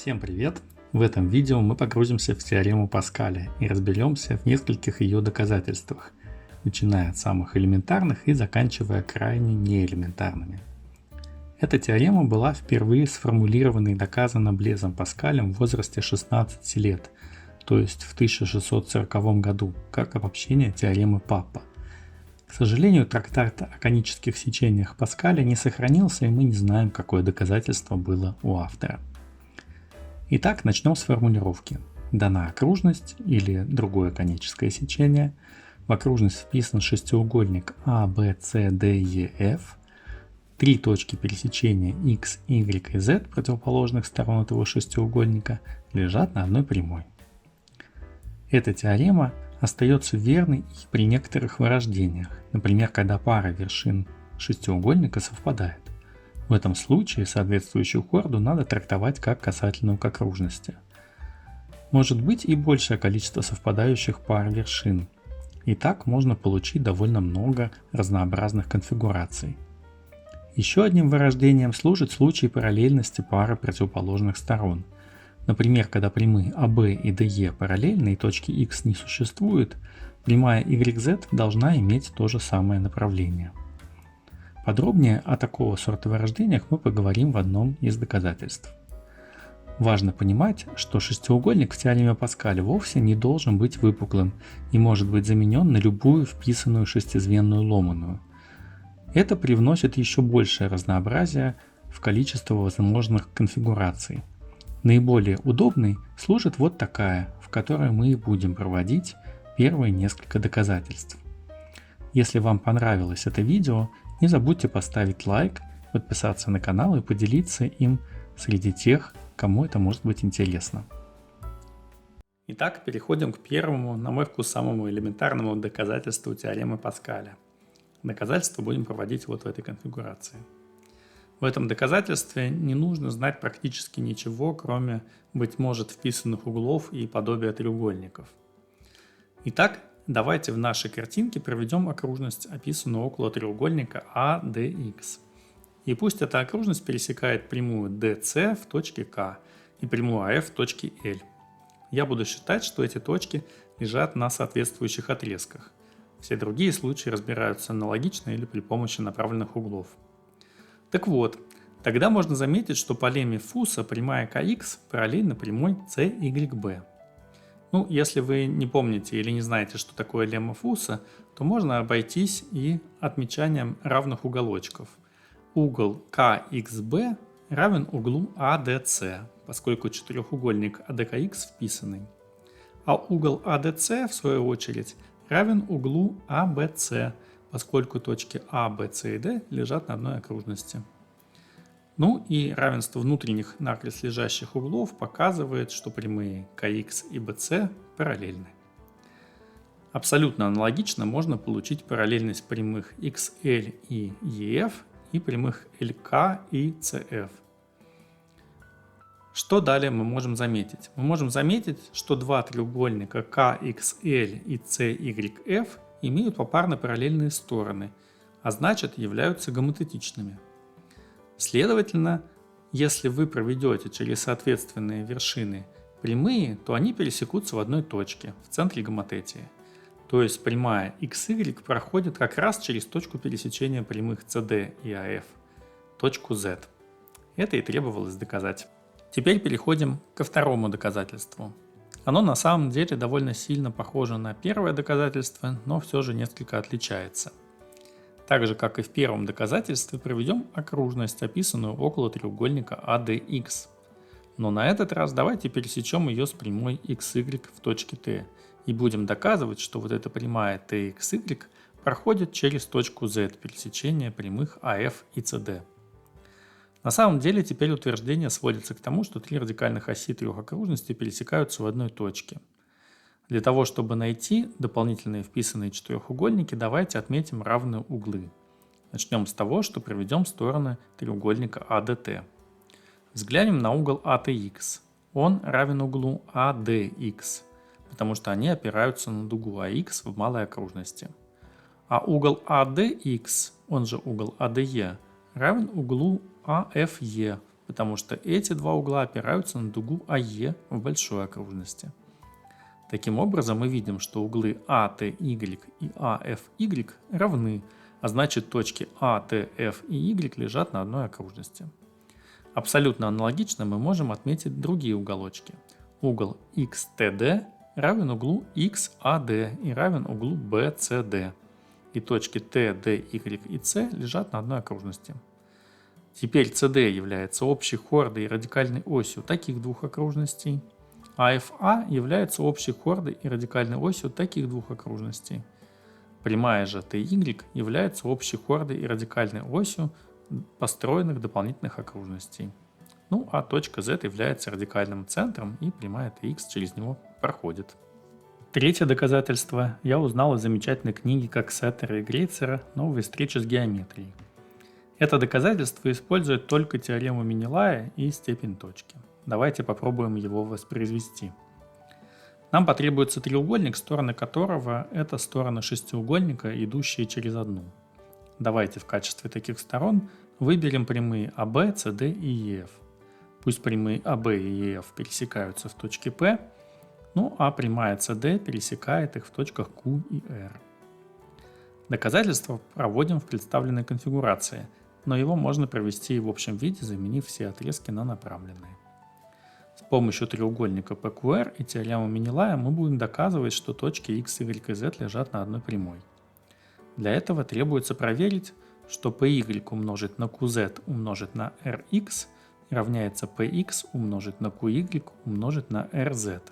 Всем привет! В этом видео мы погрузимся в теорему Паскаля и разберемся в нескольких ее доказательствах, начиная от самых элементарных и заканчивая крайне неэлементарными. Эта теорема была впервые сформулирована и доказана Блезом Паскалем в возрасте 16 лет, то есть в 1640 году, как обобщение теоремы Паппа. К сожалению, трактат о конических сечениях Паскаля не сохранился, и мы не знаем, какое доказательство было у автора. Итак, начнем с формулировки. Дана окружность или другое коническое сечение. В окружность вписан шестиугольник А, Б, С, Д, Е, Ф. Три точки пересечения X, Y и Z противоположных сторон этого шестиугольника лежат на одной прямой. Эта теорема остается верной и при некоторых вырождениях, например, когда пара вершин шестиугольника совпадает. В этом случае соответствующую хорду надо трактовать как касательную к окружности. Может быть и большее количество совпадающих пар вершин, и так можно получить довольно много разнообразных конфигураций. Еще одним вырождением служит случай параллельности пары противоположных сторон. Например, когда прямые АБ и ДЕ параллельны и точки X не существует, прямая YZ должна иметь то же самое направление. Подробнее о такого сорта вырождениях мы поговорим в одном из доказательств. Важно понимать, что шестиугольник в теореме Паскаля вовсе не должен быть выпуклым и может быть заменен на любую вписанную шестизвенную ломаную. Это привносит еще большее разнообразие в количество возможных конфигураций. Наиболее удобной служит вот такая, в которой мы и будем проводить первые несколько доказательств. Если вам понравилось это видео, не забудьте поставить лайк, подписаться на канал и поделиться им среди тех, кому это может быть интересно. Итак, переходим к первому, на мой вкус, самому элементарному доказательству теоремы Паскаля. Доказательство будем проводить вот в этой конфигурации. В этом доказательстве не нужно знать практически ничего, кроме, быть может, вписанных углов и подобия треугольников. Итак, давайте в нашей картинке проведем окружность, описанную около треугольника ADX. И пусть эта окружность пересекает прямую DC в точке К и прямую AF в точке L. Я буду считать, что эти точки лежат на соответствующих отрезках. Все другие случаи разбираются аналогично или при помощи направленных углов. Так вот, тогда можно заметить, что по лемме Фуса прямая КХ параллельна прямой CYB. Если вы не помните или не знаете, что такое лемма Фуса, то можно обойтись и отмечанием равных уголочков. Угол KXB равен углу ADC, поскольку четырехугольник ADKX вписанный. А угол ADC, в свою очередь, равен углу ABC, поскольку точки A, B, C и D лежат на одной окружности. И равенство внутренних накрест лежащих углов показывает, что прямые KX и BC параллельны. Абсолютно аналогично можно получить параллельность прямых XL и EF и прямых LK и CF. Что далее мы можем заметить? Мы можем заметить, что два треугольника KXL и CYF имеют попарно параллельные стороны, а значит являются гомотетичными. Следовательно, если вы проведете через соответственные вершины прямые, то они пересекутся в одной точке, в центре гомотетии. То есть прямая XY проходит как раз через точку пересечения прямых CD и AF, точку Z. Это и требовалось доказать. Теперь переходим ко второму доказательству. Оно на самом деле довольно сильно похоже на первое доказательство, но все же несколько отличается. Так же, как и в первом доказательстве, проведем окружность, описанную около треугольника ADX. Но на этот раз давайте пересечем ее с прямой XY в точке T и будем доказывать, что вот эта прямая TXY проходит через точку Z пересечения прямых AF и CD. На самом деле теперь утверждение сводится к тому, что три радикальных оси трех окружностей пересекаются в одной точке. Для того, чтобы найти дополнительные вписанные четырехугольники, давайте отметим равные углы. Начнем с того, что проведем стороны треугольника ADT. Взглянем на угол ATX. Он равен углу ADX, потому что они опираются на дугу AX в малой окружности. А угол ADX, он же угол ADE, равен углу AFE, потому что эти два угла опираются на дугу АЕ в большой окружности. Таким образом, мы видим, что углы ATY и AFY равны, а значит точки ATF и Y лежат на одной окружности. Абсолютно аналогично мы можем отметить другие уголочки. Угол XTD равен углу XAD и равен углу BCD. И точки T, D, Y и C лежат на одной окружности. Теперь CD является общей хордой и радикальной осью таких двух окружностей, а FA является общей хордой и радикальной осью таких двух окружностей. Прямая же TY является общей хордой и радикальной осью построенных дополнительных окружностей. Ну а точка Z является радикальным центром, и прямая TX через него проходит. Третье доказательство я узнал из замечательной книги Коксеттера и Грейцера «Новые встречи с геометрией». Это доказательство использует только теорему Менелая и степень точки. Давайте попробуем его воспроизвести. Нам потребуется треугольник, стороны которого – это стороны шестиугольника, идущие через одну. Давайте в качестве таких сторон выберем прямые АБ, CD и EF. Пусть прямые АБ и EF пересекаются в точке P, ну а прямая CD пересекает их в точках Q и R. Доказательство проводим в представленной конфигурации, но его можно провести и в общем виде, заменив все отрезки на направленные. С помощью треугольника PQR и теоремы Менелая мы будем доказывать, что точки X, Y и Z лежат на одной прямой. Для этого требуется проверить, что PY умножить на QZ умножить на RX равняется PX умножить на QY умножить на RZ.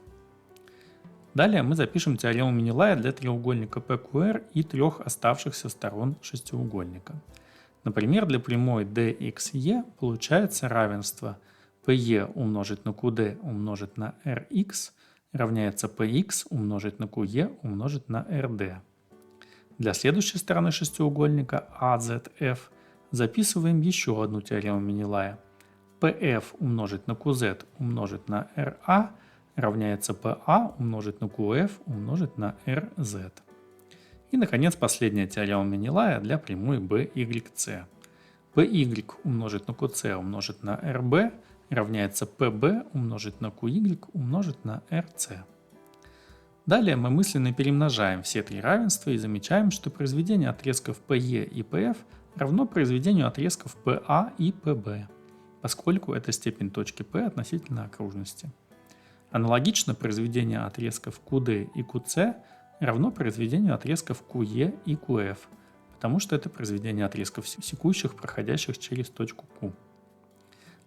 Далее мы запишем теорему Менелая для треугольника PQR и трех оставшихся сторон шестиугольника. Например, для прямой DXE получается равенство PE умножить на QD умножить на RX равняется PX умножить на QE умножить на RD. Для следующей стороны шестиугольника AZF записываем еще одну теорему Менелая. PF умножить на QZ умножить на RA равняется PA умножить на QF умножить на RZ. И, наконец, последняя теорема Менелая для прямой BYC. PY умножить на QC умножить на RB равняется PB умножить на QY умножить на RC. Далее мы мысленно перемножаем все три равенства и замечаем, что произведение отрезков PE и PF равно произведению отрезков PA и PB, поскольку это степень точки P относительно окружности. Аналогично произведение отрезков QD и QC равно произведению отрезков QE и QF, потому что это произведение отрезков секущих, проходящих через точку Q.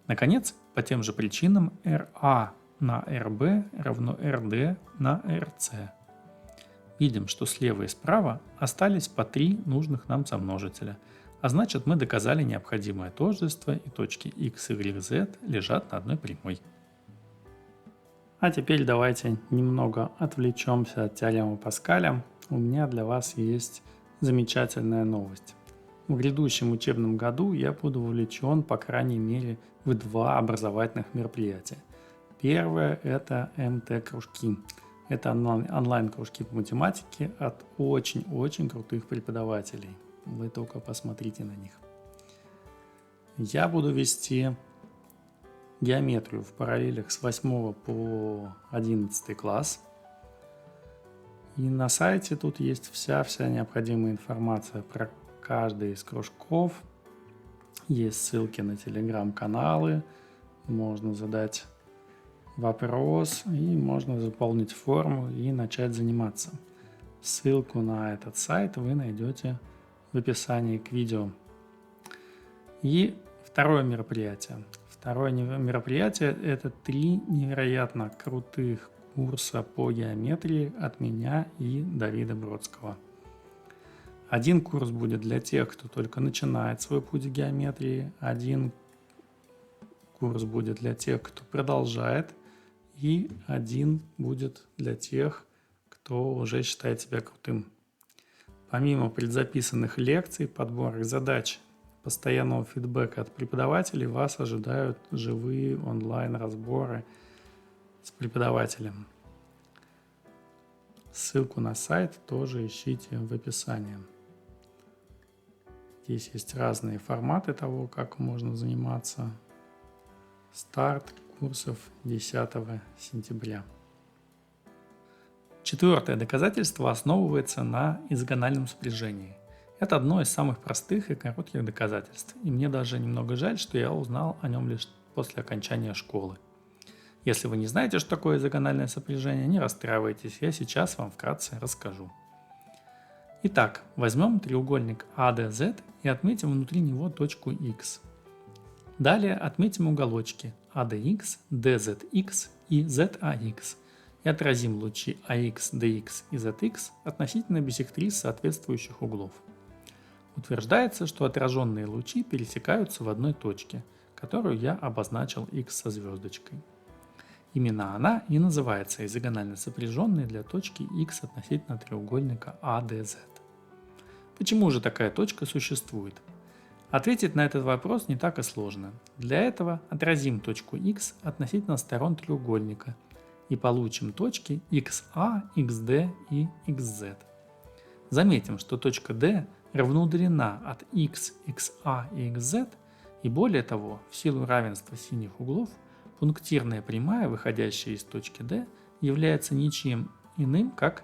Наконец, по тем же причинам RA на RB равно RD на RC. Видим, что слева и справа остались по три нужных нам сомножителя, а значит мы доказали необходимое тождество, и точки X, Y, Z лежат на одной прямой. А теперь давайте немного отвлечемся от теоремы Паскаля. У меня для вас есть замечательная новость. В грядущем учебном году я буду вовлечен, по крайней мере, в два образовательных мероприятия. Первое – это МТ-кружки. Это онлайн-кружки по математике от очень-очень крутых преподавателей. Вы только посмотрите на них. Я буду вести геометрию в параллелях с 8 по 11 класс. И на сайте тут есть вся необходимая информация про каждый из кружков. Есть ссылки на телеграм-каналы. Можно задать вопрос и можно заполнить форму и начать заниматься. Ссылку на этот сайт вы найдете в описании к видео. И второе мероприятие. Второе мероприятие – это 3 невероятно крутых курса по геометрии от меня и Давида Бродского. Один курс будет для тех, кто только начинает свой путь в геометрии, один курс будет для тех, кто продолжает, и один будет для тех, кто уже считает себя крутым. Помимо предзаписанных лекций, подборок задач, постоянного фидбэка от преподавателей, вас ожидают живые онлайн-разборы с преподавателем. Ссылку на сайт тоже ищите в описании. Здесь есть разные форматы того, как можно заниматься. Старт курсов 10 сентября. Четвертое доказательство основывается на изогональном сближении. Это одно из самых простых и коротких доказательств, и мне даже немного жаль, что я узнал о нем лишь после окончания школы. Если вы не знаете, что такое изогональное сопряжение, не расстраивайтесь, я сейчас вам вкратце расскажу. Итак, возьмем треугольник ADZ и отметим внутри него точку X. Далее отметим уголочки ADX, DZX и ZAX и отразим лучи AX, DX и ZX относительно бисектрис соответствующих углов. Утверждается, что отраженные лучи пересекаются в одной точке, которую я обозначил X со звездочкой. Именно она и называется изогонально сопряженной для точки X относительно треугольника ADZ. Почему же такая точка существует? Ответить на этот вопрос не так и сложно. Для этого отразим точку X относительно сторон треугольника и получим точки XA, XD и XZ. Заметим, что точка D равноудаленна от X, XA и XZ, и более того, в силу равенства синих углов, пунктирная прямая, выходящая из точки D, является ничем иным, как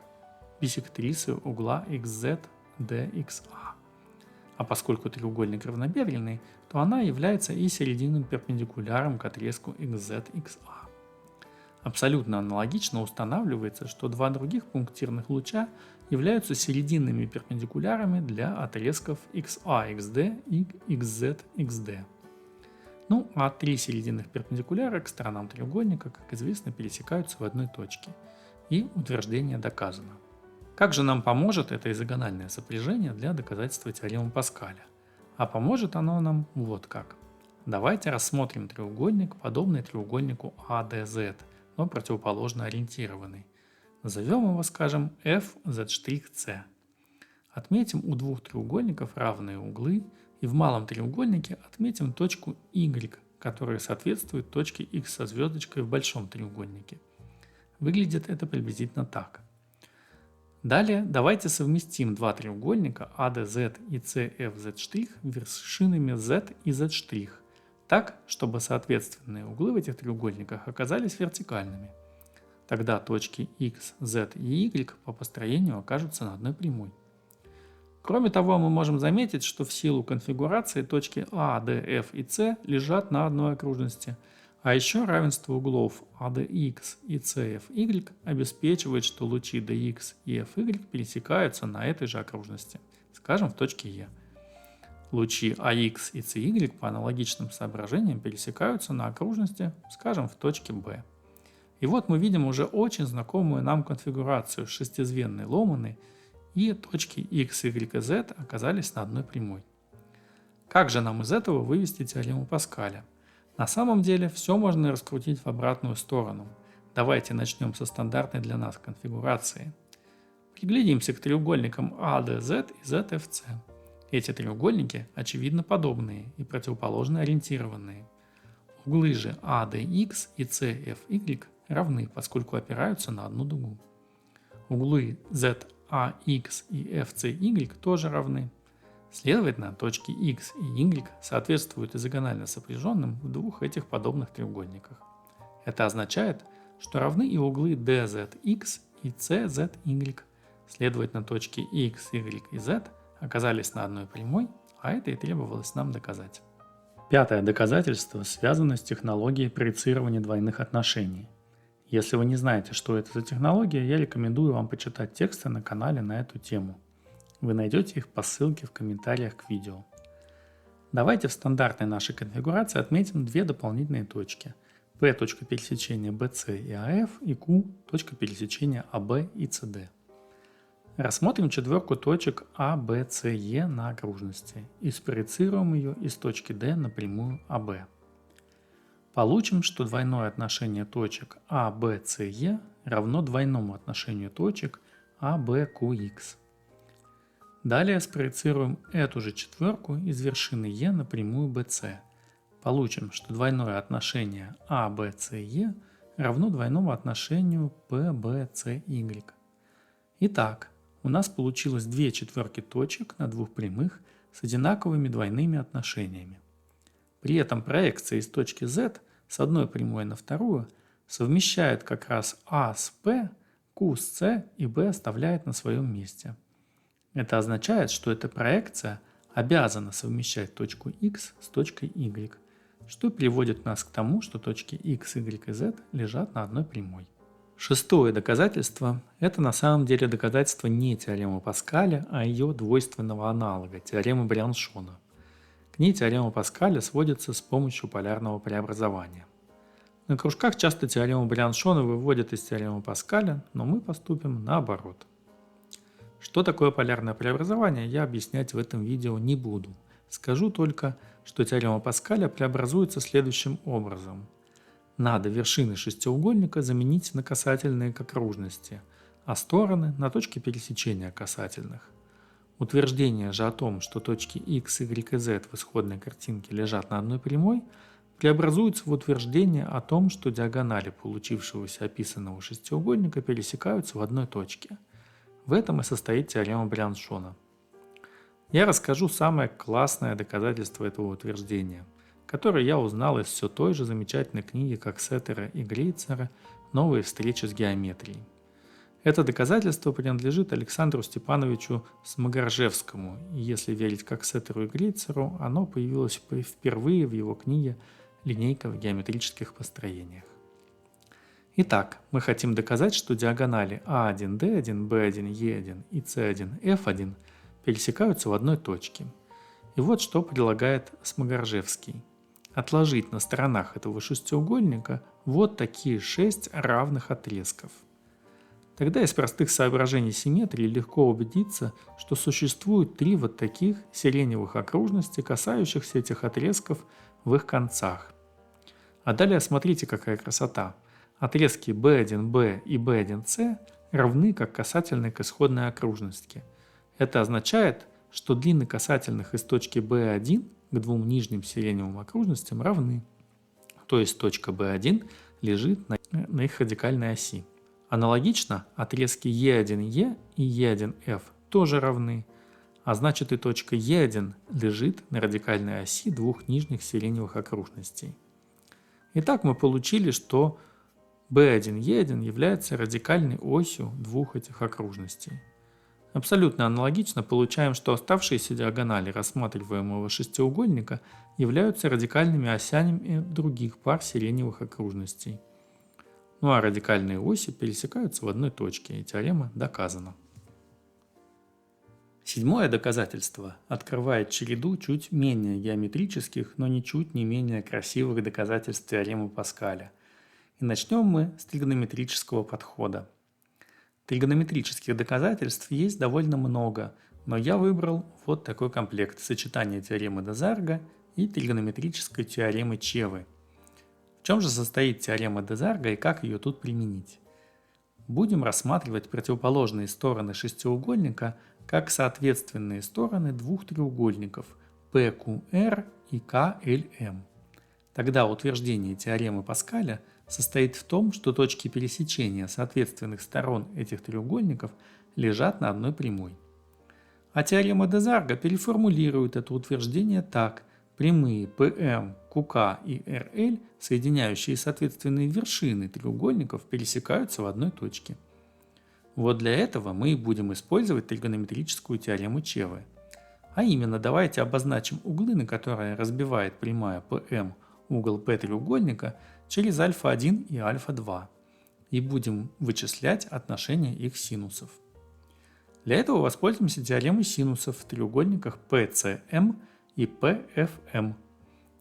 бисектрисой угла XZ, DXA. А поскольку треугольник равнобедренный, то она является и серединным перпендикуляром к отрезку XZXA. Абсолютно аналогично устанавливается, что два других пунктирных луча являются серединными перпендикулярами для отрезков XAXD и XZXD. Ну а три серединных перпендикуляра к сторонам треугольника, как известно, пересекаются в одной точке. И утверждение доказано. Как же нам поможет это изогональное сопряжение для доказательства теоремы Паскаля? А поможет оно нам вот как. Давайте рассмотрим треугольник, подобный треугольнику ADZ, но противоположно ориентированный. Назовем его, скажем, FZ'C. Отметим у двух треугольников равные углы и в малом треугольнике отметим точку Y, которая соответствует точке X со звездочкой в большом треугольнике. Выглядит это приблизительно так. Далее давайте совместим два треугольника ADZ и CFZ' вершинами Z и Z', так, чтобы соответственные углы в этих треугольниках оказались вертикальными. Тогда точки X, Z и Y по построению окажутся на одной прямой. Кроме того, мы можем заметить, что в силу конфигурации точки A, D, F и C лежат на одной окружности, а еще равенство углов ADX и CFY обеспечивает, что лучи DX и FY пересекаются на этой же окружности, скажем, в точке E. Лучи AX и CY по аналогичным соображениям пересекаются на окружности, скажем, в точке B. И вот мы видим уже очень знакомую нам конфигурацию шестизвенной ломаной, и точки X, Y и Z оказались на одной прямой. Как же нам из этого вывести теорему Паскаля? На самом деле все можно раскрутить в обратную сторону. Давайте начнем со стандартной для нас конфигурации. Приглядимся к треугольникам ADZ и ZFC. Эти треугольники очевидно подобные и противоположно ориентированные. Углы же ADX и CFY равны, поскольку опираются на одну дугу. Углы ZAX и FCY тоже равны. Следовательно, точки X и Y соответствуют изогонально сопряженным в двух этих подобных треугольниках. Это означает, что равны и углы DZX и CZY. Следовательно, точки X, Y и Z оказались на одной прямой, а это и требовалось нам доказать. Пятое доказательство связано с технологией проецирования двойных отношений. Если вы не знаете, что это за технология, я рекомендую вам почитать тексты на канале на эту тему. Вы найдете их по ссылке в комментариях к видео. Давайте в стандартной нашей конфигурации отметим две дополнительные точки. P – точка пересечения BC и AF, и Q – точка пересечения AB и CD. Рассмотрим четверку точек A, B, C, E на окружности и спроецируем ее из точки D на прямую AB. Получим, что двойное отношение точек A, B, C, E равно двойному отношению точек A, B, Q, X. Далее спроецируем эту же четверку из вершины E на прямую BC. Получим, что двойное отношение ABCE равно двойному отношению PBCY. Итак, у нас получилось две четверки точек на двух прямых с одинаковыми двойными отношениями. При этом проекция из точки Z с одной прямой на вторую, совмещает как раз А с P, Q с C и B оставляет на своем месте. Это означает, что эта проекция обязана совмещать точку X с точкой Y, что приводит нас к тому, что точки X, Y и Z лежат на одной прямой. Шестое доказательство – это на самом деле доказательство не теоремы Паскаля, а ее двойственного аналога – теоремы Брианшона. К ней теорема Паскаля сводится с помощью полярного преобразования. На кружках часто теорему Брианшона выводят из теоремы Паскаля, но мы поступим наоборот. Что такое полярное преобразование, я объяснять в этом видео не буду. Скажу только, что теорема Паскаля преобразуется следующим образом. Надо вершины шестиугольника заменить на касательные к окружности, а стороны на точки пересечения касательных. Утверждение же о том, что точки x, y и z в исходной картинке лежат на одной прямой, преобразуется в утверждение о том, что диагонали получившегося описанного шестиугольника пересекаются в одной точке. В этом и состоит теорема Брианшона. Я расскажу самое классное доказательство этого утверждения, которое я узнал из все той же замечательной книги Коксеттера и Грейцера «Новые встречи с геометрией». Это доказательство принадлежит Александру Степановичу Смогаржевскому, и если верить Коксеттеру и Грейцеру, оно появилось впервые в его книге «Линейка в геометрических построениях». Итак, мы хотим доказать, что диагонали А1, Д1, Б1, Е1 и С1, F1 пересекаются в одной точке. И вот что предлагает Смогаржевский. Отложить на сторонах этого шестиугольника вот такие 6 равных отрезков. Тогда из простых соображений симметрии легко убедиться, что существует 3 вот таких сиреневых окружности, касающихся этих отрезков в их концах. А далее смотрите, какая красота. Отрезки B1b и B1c равны как касательные к исходной окружности. Это означает, что длины касательных из точки B1 к двум нижним сиреневым окружностям равны. То есть точка B1 лежит на их радикальной оси. Аналогично отрезки E1e и E1f тоже равны, а значит и точка E1 лежит на радикальной оси двух нижних сиреневых окружностей. Итак, мы получили, что B1e1 является радикальной осью двух этих окружностей. Абсолютно аналогично получаем, что оставшиеся диагонали рассматриваемого шестиугольника являются радикальными осями других пар сиреневых окружностей. Ну а радикальные оси пересекаются в одной точке, и теорема доказана. Седьмое доказательство открывает череду чуть менее геометрических, но ничуть не менее красивых доказательств теоремы Паскаля. И начнем мы с тригонометрического подхода. Тригонометрических доказательств есть довольно много, но я выбрал вот такой комплект: сочетание теоремы Дезарга и тригонометрической теоремы Чевы. В чем же состоит теорема Дезарга и как ее тут применить? Будем рассматривать противоположные стороны шестиугольника как соответственные стороны двух треугольников PQR и KLM. Тогда утверждение теоремы Паскаля состоит в том, что точки пересечения соответственных сторон этих треугольников лежат на одной прямой. А теорема Дезарга переформулирует это утверждение так: прямые PM, QK и RL, соединяющие соответственные вершины треугольников, пересекаются в одной точке. Вот для этого мы и будем использовать тригонометрическую теорему Чевы. А именно, давайте обозначим углы, на которые разбивает прямая PM угол P треугольника через α1 и α2, и будем вычислять отношение их синусов. Для этого воспользуемся теоремой синусов в треугольниках PCM и PFM.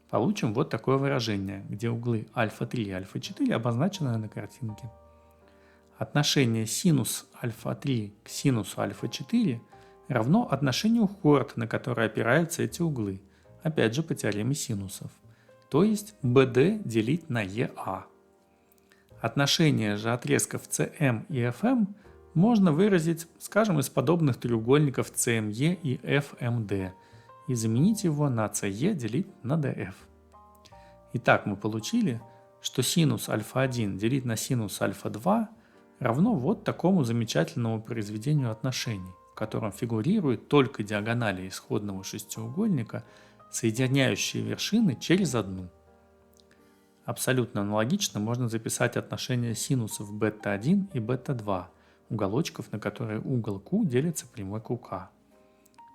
Получим вот такое выражение, где углы α3 и α4 обозначены на картинке. Отношение синус α3 к синусу α4 равно отношению хорд, на которое опираются эти углы, опять же по теореме синусов, то есть BD делить на EA. Отношение же отрезков CM и FM можно выразить, скажем, из подобных треугольников CME и FMD и заменить его на CE делить на DF. Итак, мы получили, что синус α1 делить на синус α2 равно вот такому замечательному произведению отношений, в котором фигурируют только диагонали исходного шестиугольника, соединяющие вершины через одну. Абсолютно аналогично можно записать отношение синусов бета-1 и бета-2, уголочков, на которые угол Q делится прямой QK,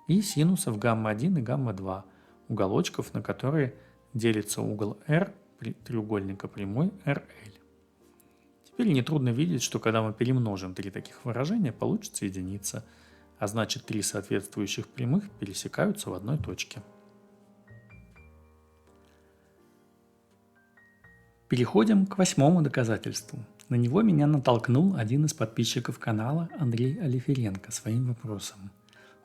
и синусов гамма-1 и гамма-2, уголочков, на которые делится угол R треугольника прямой RL. Теперь нетрудно видеть, что когда мы перемножим три таких выражения, получится единица, а значит три соответствующих прямых пересекаются в одной точке. Переходим к 8-му доказательству. На него меня натолкнул один из подписчиков канала Андрей Алиференко своим вопросом.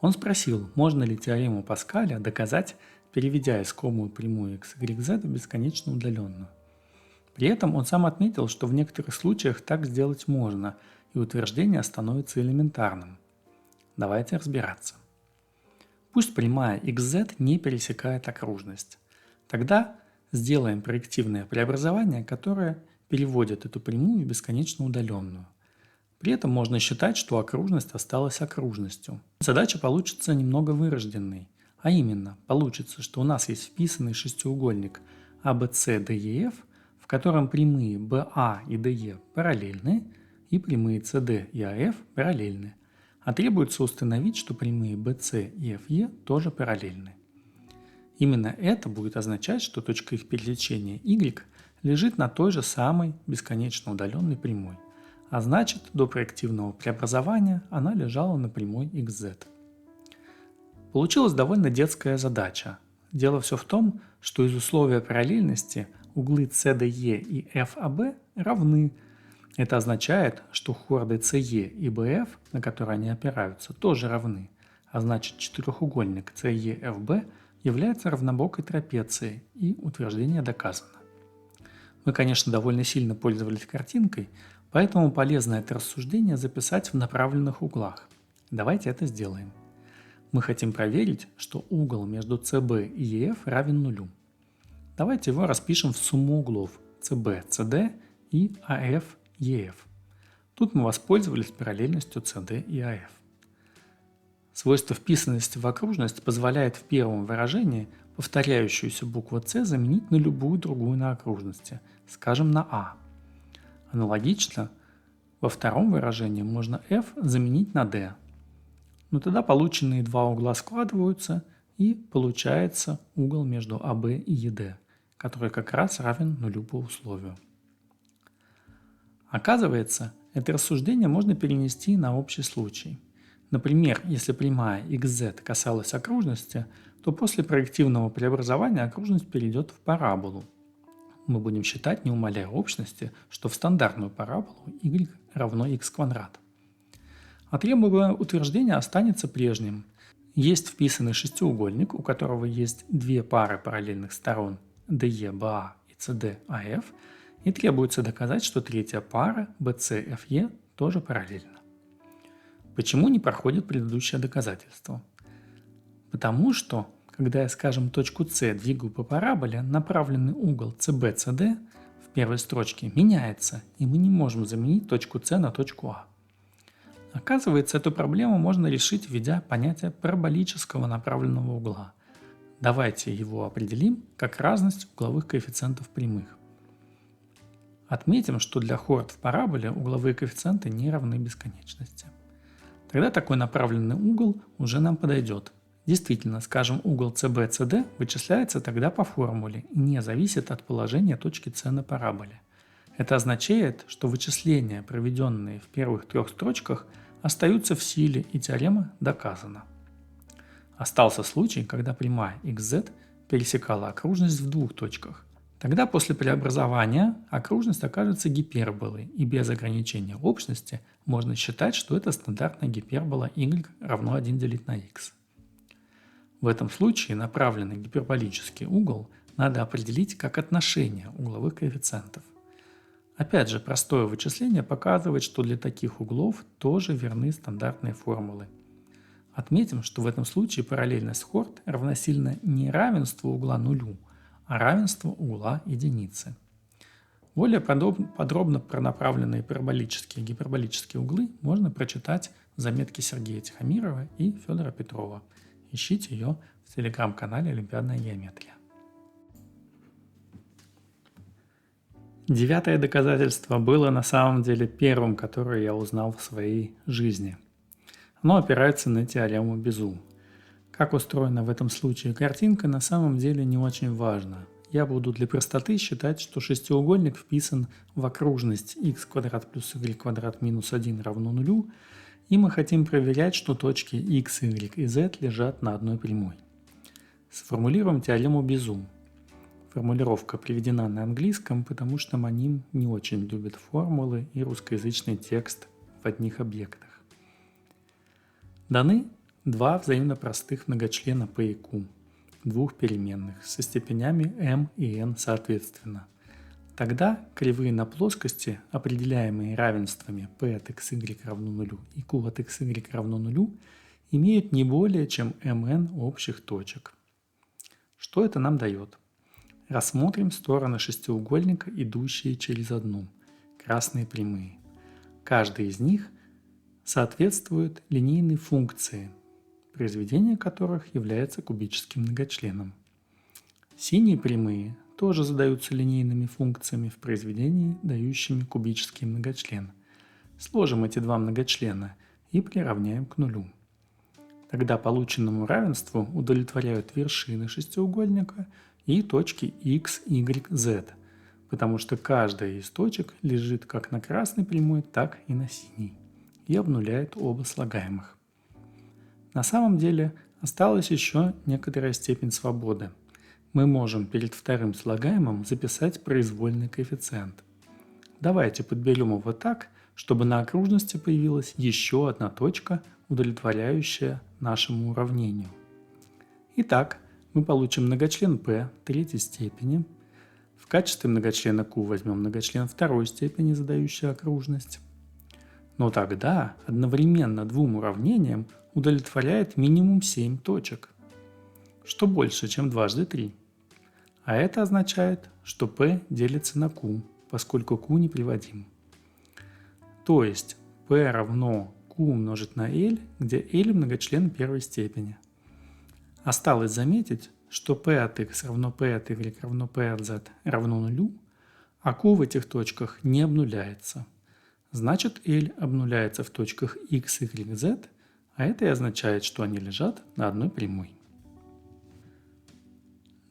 Он спросил, можно ли теорему Паскаля доказать, переведя искомую прямую x, y, z в бесконечно удаленную. При этом он сам отметил, что в некоторых случаях так сделать можно, и утверждение становится элементарным. Давайте разбираться. Пусть прямая xz не пересекает окружность. Тогда сделаем проективное преобразование, которое переводит эту прямую в бесконечно удаленную. При этом можно считать, что окружность осталась окружностью. Задача получится немного вырожденной, а именно, получится, что у нас есть вписанный шестиугольник ABC DEF, в котором прямые BA и DE параллельны, и прямые CD и AF параллельны, а требуется установить, что прямые BC и FE тоже параллельны. Именно это будет означать, что точка их пересечения Y лежит на той же самой бесконечно удаленной прямой, а значит, до проективного преобразования она лежала на прямой XZ. Получилась довольно детская задача. Дело все в том, что из условия параллельности углы CDE и FAB равны. Это означает, что хорды CE и BF, на которые они опираются, тоже равны, а значит четырехугольник CEFB является равнобокой трапецией, и утверждение доказано. Мы, конечно, довольно сильно пользовались картинкой, поэтому полезно это рассуждение записать в направленных углах. Давайте это сделаем. Мы хотим проверить, что угол между CB и EF равен нулю. Давайте его распишем в сумму углов CB, CD и AF, EF. Тут мы воспользовались параллельностью CD и AF. Свойство вписанности в окружность позволяет в первом выражении повторяющуюся букву C заменить на любую другую на окружности, скажем, на A. Аналогично, во втором выражении можно F заменить на D. Но тогда полученные два угла складываются, и получается угол между AB и ED, который как раз равен нулю по условию. Оказывается, это рассуждение можно перенести на общий случай. Например, если прямая XZ касалась окружности, то после проективного преобразования окружность перейдет в параболу. Мы будем считать, не умаляя общности, что в стандартную параболу y равно x квадрат. А требуемое утверждение останется прежним. Есть вписанный шестиугольник, у которого есть две пары параллельных сторон DE, BA и CD, AF, и требуется доказать, что третья пара BC, FE тоже параллельна. Почему не проходит предыдущее доказательство? Потому что, когда я, скажем, точку С двигаю по параболе, направленный угол CB-CD в первой строчке меняется, и мы не можем заменить точку С на точку А. Оказывается, эту проблему можно решить, введя понятие параболического направленного угла. Давайте его определим как разность угловых коэффициентов прямых. Отметим, что для хорд в параболе угловые коэффициенты не равны бесконечности. Тогда такой направленный угол уже нам подойдет. Действительно, скажем, угол CB-CD вычисляется тогда по формуле и не зависит от положения точки С на параболе. Это означает, что вычисления, проведенные в первых трех строчках, остаются в силе, и теорема доказана. Остался случай, когда прямая XZ пересекала окружность в двух точках. Тогда после преобразования окружность окажется гиперболой, и без ограничения общности можно считать, что это стандартная гипербола y равно 1 делить на x. В этом случае направленный гиперболический угол надо определить как отношение угловых коэффициентов. Опять же, простое вычисление показывает, что для таких углов тоже верны стандартные формулы. Отметим, что в этом случае параллельность хорд равносильна не равенству угла нулю, а равенству угла единицы. Более подробно про направленные параболические и гиперболические углы можно прочитать в заметке Сергея Тихомирова и Федора Петрова. Ищите ее в телеграм-канале «Олимпиадная геометрия». Девятое доказательство было на самом деле первым, которое я узнал в своей жизни. Оно опирается на теорему Безу. Как устроена в этом случае картинка, на самом деле не очень важно. Я буду для простоты считать, что шестиугольник вписан в окружность x квадрат плюс y квадрат минус 1 равно нулю, и мы хотим проверять, что точки x, y и z лежат на одной прямой. Сформулируем теорему Безу. Формулировка приведена на английском, потому что Маним не очень любит формулы и русскоязычный текст в одних объектах. Даны два взаимно простых многочлена P и Q, двух переменных, со степенями m и n соответственно. Тогда кривые на плоскости, определяемые равенствами p от xy равно нулю и q от xy равно нулю, имеют не более чем mn общих точек. Что это нам дает? Рассмотрим стороны шестиугольника, идущие через одну, красные прямые. Каждая из них соответствует линейной функции, произведение которых является кубическим многочленом. Синие прямые тоже задаются линейными функциями в произведении, дающими кубический многочлен. Сложим эти два многочлена и приравняем к нулю. Тогда полученному равенству удовлетворяют вершины шестиугольника и точки x, y, z, потому что каждая из точек лежит как на красной прямой, так и на синей и обнуляет оба слагаемых. На самом деле осталась еще некоторая степень свободы. Мы можем перед вторым слагаемым записать произвольный коэффициент. Давайте подберем его так, чтобы на окружности появилась еще одна точка, удовлетворяющая нашему уравнению. Итак, мы получим многочлен P третьей степени. В качестве многочлена Q возьмем многочлен второй степени, задающий окружность. Но тогда одновременно двум уравнениям удовлетворяет минимум 7 точек, что больше, чем дважды 3. А это означает, что P делится на Q, поскольку Q неприводим. То есть P равно Q умножить на L, где L многочлен первой степени. Осталось заметить, что p от x равно p от y равно p от z равно нулю, а q в этих точках не обнуляется. Значит, L обнуляется в точках x, y, z, а это и означает, что они лежат на одной прямой.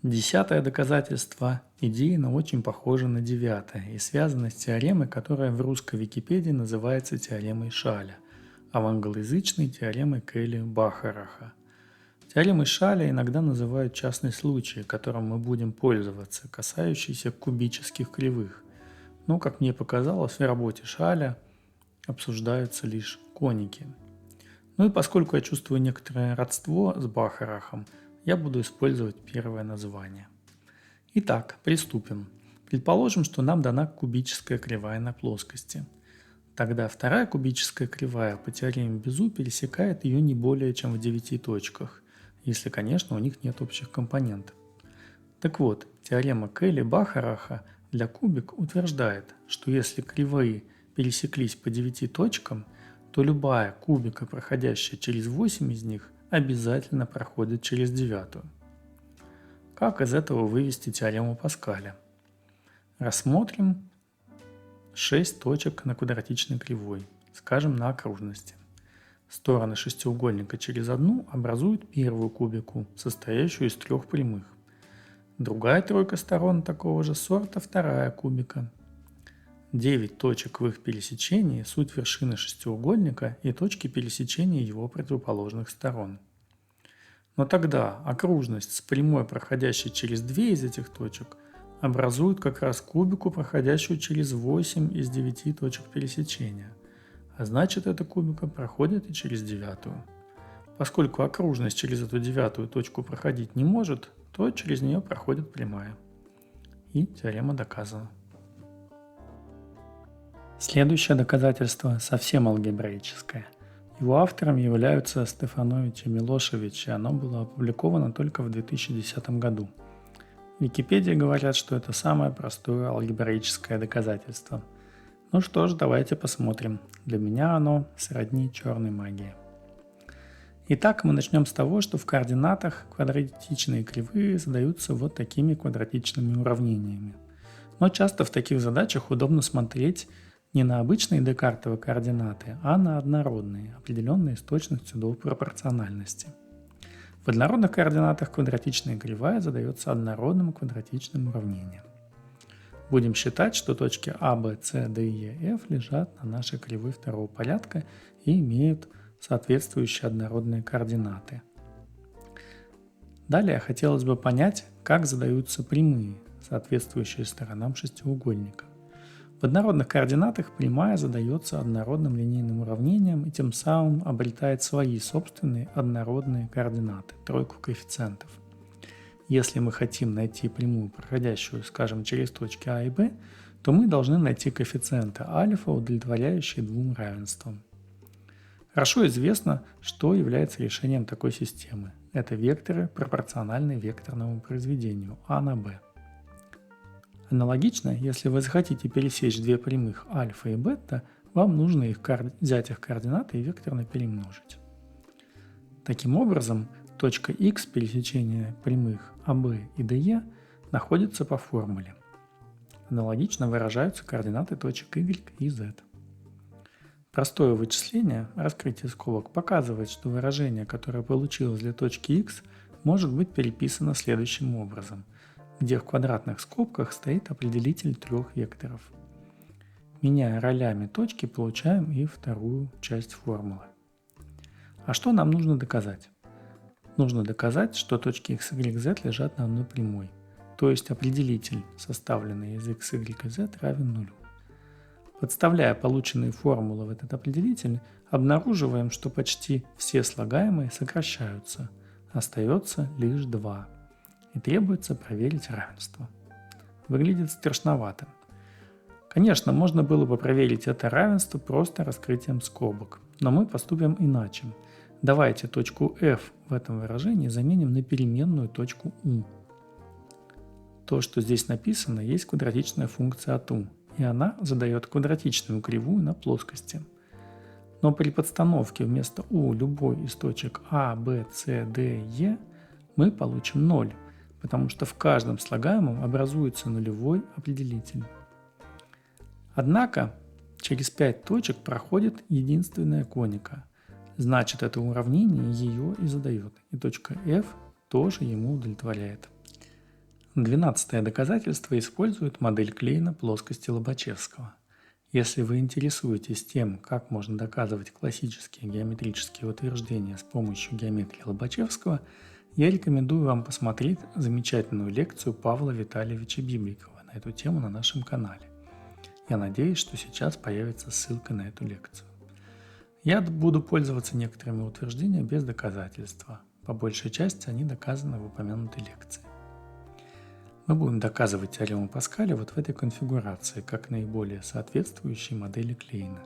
Десятое доказательство идейно очень похоже на девятое и связано с теоремой, которая в русской Википедии называется теоремой Шаля, а в англоязычной теоремой Келли-Бахараха. Теоремой Шаля иногда называют частный случай, которым мы будем пользоваться, касающийся кубических кривых. Но, как мне показалось, в работе Шаля обсуждаются лишь коники. Ну и поскольку я чувствую некоторое родство с Бахарахом, я буду использовать первое название. Итак, приступим. Предположим, что нам дана кубическая кривая на плоскости. Тогда вторая кубическая кривая по теореме Безу пересекает ее не более чем в 9 точках, если, конечно, у них нет общих компонентов. Так вот, теорема Келли-Бахараха для кубик утверждает, что если кривые пересеклись по 9 точкам, то любая кубика, проходящая через 8 из них, обязательно проходит через 9. Как из этого вывести теорему Паскаля? Рассмотрим 6 точек на квадратичной кривой, скажем, на окружности. Стороны шестиугольника через одну образуют первую кубику, состоящую из 3 прямых. Другая тройка сторон такого же сорта – вторая кубика. 9 точек в их пересечении – суть вершины шестиугольника и точки пересечения его противоположных сторон. Но тогда окружность с прямой, проходящей через 2 из этих точек, образует как раз кубику, проходящую через 8 из 9 точек пересечения. А значит, эта кубика проходит и через 9. Поскольку окружность через эту 9 точку проходить не может, то через нее проходит прямая. И теорема доказана. Следующее доказательство совсем алгебраическое. Его автором являются Стефанович и Милошевич, и оно было опубликовано только в 2010 году. В Википедии говорят, что это самое простое алгебраическое доказательство. Ну что ж, давайте посмотрим. Для меня оно сродни черной магии. Итак, мы начнем с того, что в координатах квадратичные кривые задаются вот такими квадратичными уравнениями. Но часто в таких задачах удобно смотреть не на обычные декартовые координаты, а на однородные, определенные с точностью до пропорциональности. В однородных координатах квадратичная кривая задается однородным квадратичным уравнением. Будем считать, что точки А, Б, С, Д, Е, Ф лежат на нашей кривой второго порядка и имеют соответствующие однородные координаты. Далее хотелось бы понять, как задаются прямые, соответствующие сторонам шестиугольника. В однородных координатах прямая задается однородным линейным уравнением и тем самым обретает свои собственные однородные координаты, тройку коэффициентов. Если мы хотим найти прямую, проходящую, скажем, через точки А и Б, то мы должны найти коэффициенты альфа, удовлетворяющие двум равенствам. Хорошо известно, что является решением такой системы. Это векторы, пропорциональные векторному произведению А на Б. Аналогично, если вы захотите пересечь две прямых альфа и бета, вам нужно взять их координаты и векторно перемножить. Таким образом, точка Х пересечения прямых АБ и ДЕ находится по формуле. Аналогично выражаются координаты точек Y и Z. Простое вычисление, раскрытие скобок, показывает, что выражение, которое получилось для точки X, может быть переписано следующим образом, где в квадратных скобках стоит определитель трех векторов. Меняя ролями точки, получаем и вторую часть формулы. А что нам нужно доказать? Нужно доказать, что точки x, y, z лежат на одной прямой, то есть определитель, составленный из x, y и z, равен нулю. Подставляя полученные формулы в этот определитель, обнаруживаем, что почти все слагаемые сокращаются, остается лишь 2, и требуется проверить равенство. Выглядит страшновато. Конечно, можно было бы проверить это равенство просто раскрытием скобок, но мы поступим иначе. Давайте точку f в этом выражении заменим на переменную точку u. То, что здесь написано, есть квадратичная функция от u, и она задает квадратичную кривую на плоскости. Но при подстановке вместо u любой из точек А, Б, С, Д, Е мы получим 0, потому что в каждом слагаемом образуется нулевой определитель. Однако через 5 точек проходит единственная коника. Значит, это уравнение ее и задает, и точка f тоже ему удовлетворяет. 12-е доказательство использует модель Клейна плоскости Лобачевского. Если вы интересуетесь тем, как можно доказывать классические геометрические утверждения с помощью геометрии Лобачевского, я рекомендую вам посмотреть замечательную лекцию Павла Витальевича Бибрикова на эту тему на нашем канале. Я надеюсь, что сейчас появится ссылка на эту лекцию. Я буду пользоваться некоторыми утверждениями без доказательства. По большей части они доказаны в упомянутой лекции. Мы будем доказывать теорему Паскаля вот в этой конфигурации, как наиболее соответствующей модели Клейна.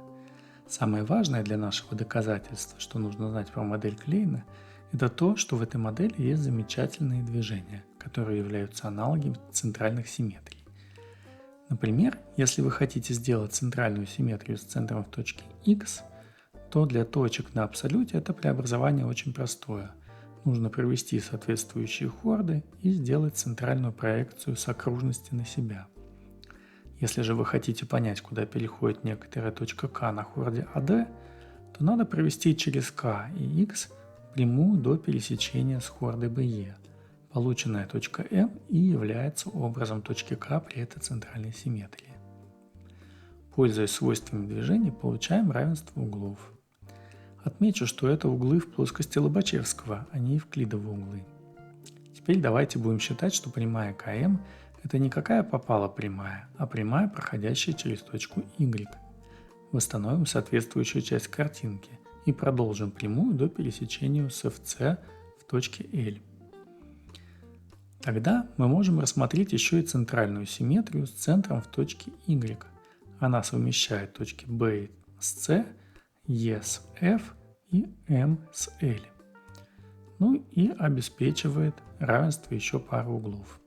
Самое важное для нашего доказательства, что нужно знать про модель Клейна, это то, что в этой модели есть замечательные движения, которые являются аналогами центральных симметрий. Например, если вы хотите сделать центральную симметрию с центром в точке X, то для точек на абсолюте это преобразование очень простое. Нужно провести соответствующие хорды и сделать центральную проекцию с окружности на себя. Если же вы хотите понять, куда переходит некоторая точка К на хорде АД, то надо провести через К и X прямую до пересечения с хордой БЕ. Полученная точка М и является образом точки К при этой центральной симметрии. Пользуясь свойствами движения, получаем равенство углов. Отмечу, что это углы в плоскости Лобачевского, а не евклидовые углы. Теперь давайте будем считать, что прямая КМ – это не какая попала прямая, а прямая, проходящая через точку Y. Восстановим соответствующую часть картинки и продолжим прямую до пересечения с FC в точке L. Тогда мы можем рассмотреть еще и центральную симметрию с центром в точке Y. Она совмещает точки B с C, E с F и M с L. Ну и обеспечивает равенство еще пары углов.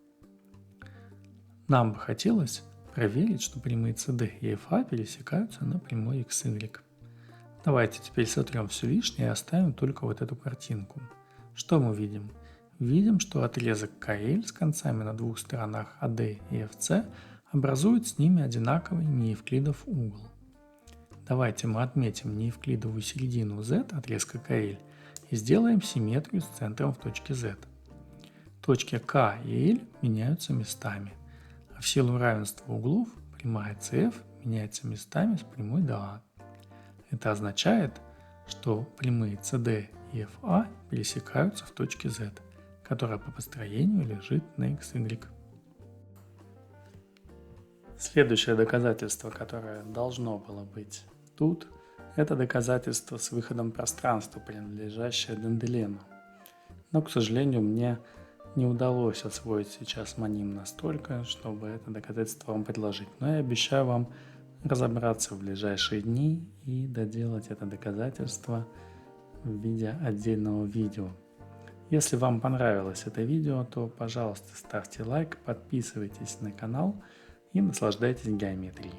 Нам бы хотелось проверить, что прямые CD и FA пересекаются на прямой XY. Давайте теперь сотрем все лишнее и оставим только вот эту картинку. Что мы видим? Видим, что отрезок KL с концами на двух сторонах AD и FC образует с ними одинаковый неевклидов угол. Давайте мы отметим неевклидовую середину z отрезка KL и сделаем симметрию с центром в точке z. Точки К и L меняются местами, а в силу равенства углов прямая CF меняется местами с прямой ДА. Это означает, что прямые CD и FA пересекаются в точке Z, которая по построению лежит на XY. Следующее доказательство, которое должно было быть тут, это доказательство с выходом пространства, принадлежащее Денделену. Но, к сожалению, мне не удалось освоить сейчас моним настолько, чтобы это доказательство вам предложить. Но я обещаю вам разобраться в ближайшие дни и доделать это доказательство в виде отдельного видео. Если вам понравилось это видео, то, пожалуйста, ставьте лайк, подписывайтесь на канал и наслаждайтесь геометрией.